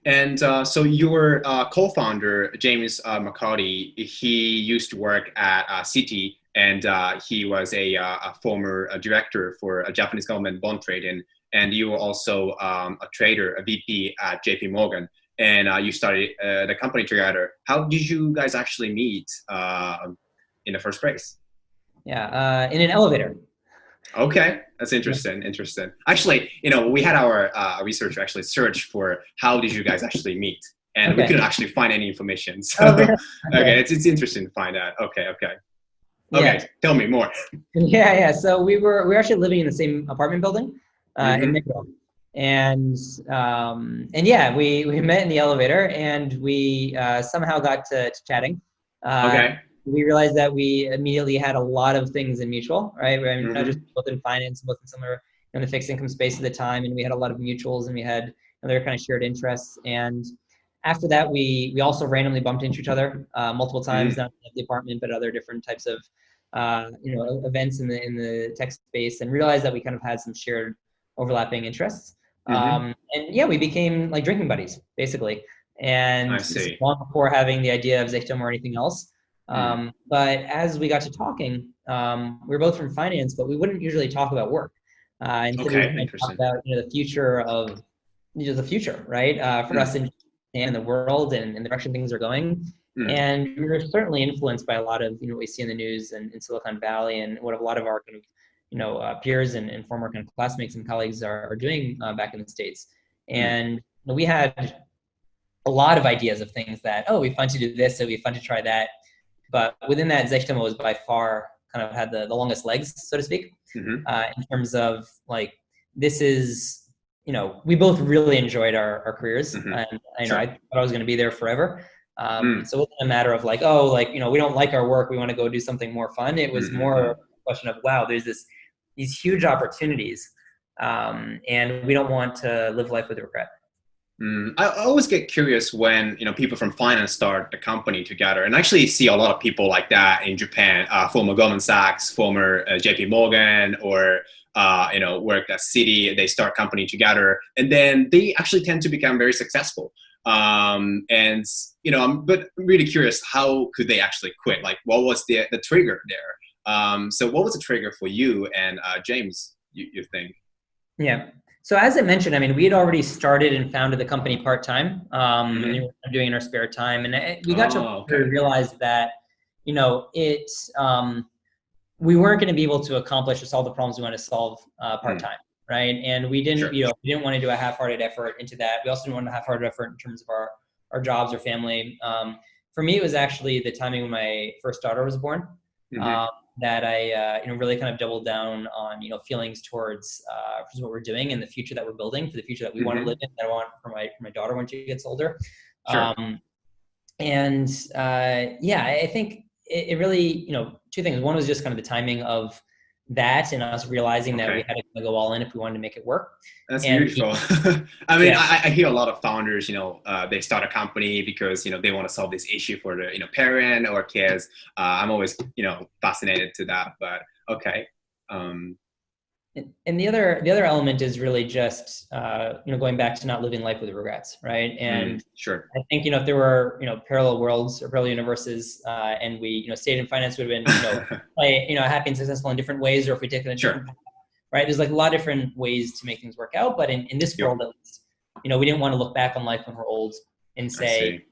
And so your co-founder, James McCarty, he used to work at Citi, and he was a former director for a Japanese government bond trading. And you were also a trader, a VP at J.P. Morgan, and you started the company together. How did you guys actually meet in the first place? Yeah, in an elevator. Okay, that's interesting. Interesting. Actually, we had our researcher actually search for how did you guys actually meet, and we couldn't actually find any information. So, okay, it's interesting to find out. Okay. Yeah. Tell me more. Yeah. So we were actually living in the same apartment building in Midvale, and yeah, we met in the elevator, and we somehow got to chatting. Okay. We realized that we immediately had a lot of things in mutual, right? I mean, not just both in finance, both in similar in the fixed income space at the time, and we had a lot of mutuals, and we had other kind of shared interests. And after that, we also randomly bumped into each other multiple times, not in the apartment, but other different types of events in the tech space, and realized that we kind of had some shared overlapping interests. And yeah, we became like drinking buddies, basically. And I see. long before having the idea of Zehitomo or anything else. But as we got to talking, we were both from finance, but we wouldn't usually talk about work. Instead we would talk about the future of the future, right? For us in the world and the direction things are going. And we were certainly influenced by a lot of what we see in the news and in Silicon Valley, and what a lot of our kind of peers and former kind of classmates and colleagues are doing back in the States. And we had a lot of ideas of things that, oh, it'd be fun to do this, it'd be fun to try that. But within that, Zehitomo was by far kind of had the longest legs, so to speak, in terms of like, this is, we both really enjoyed our careers. And I thought I was going to be there forever. So it wasn't a matter of like, oh, like, we don't like our work, we want to go do something more fun. It was more a question of, wow, there's these huge opportunities, and we don't want to live life with regret. I always get curious when people from finance start a company together, and actually see a lot of people like that in Japan. Former Goldman Sachs, former J.P. Morgan, or worked at Citi. They start company together, and then they actually tend to become very successful. And I'm really curious, how could they actually quit? Like, what was the trigger there? So what was the trigger for you and James? You think? Yeah. So as I mentioned, I mean, we had already started and founded the company part-time, and we were doing it in our spare time. And we got to a point where we realized that, we weren't going to be able to accomplish or solve the problems we want to solve part-time, right? And we didn't, we didn't want to do a half-hearted effort into that. We also didn't want a half-hearted effort in terms of our jobs or family. For me, it was actually the timing when my first daughter was born. That I, really kind of doubled down on, feelings towards what we're doing and the future that we're building, for the future that we want to live in, that I want for my daughter when she gets older. Yeah, I think it really, two things. One was just kind of the timing of that, and us realizing that we had to go all in if we wanted to make it work. That's beautiful. I mean, I hear a lot of founders, they start a company because, they want to solve this issue for the, parent or kids. I'm always, fascinated to that, but okay. And the other element is really just, going back to not living life with regrets, right? And I think, if there were, parallel worlds or parallel universes, and we, stayed in finance, would have been, happy and successful in different ways, or if we take a different path, right? There's like a lot of different ways to make things work out, but in this world, at least, we didn't want to look back on life when we're old and say,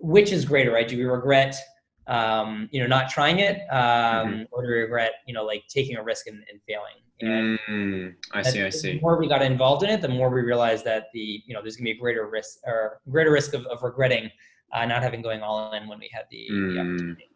which is greater, right? Do we regret, not trying it, or do we regret, like taking a risk and failing? And I see. The more we got involved in it, the more we realized that there's gonna be a greater risk of regretting not having going all in when we had the opportunity.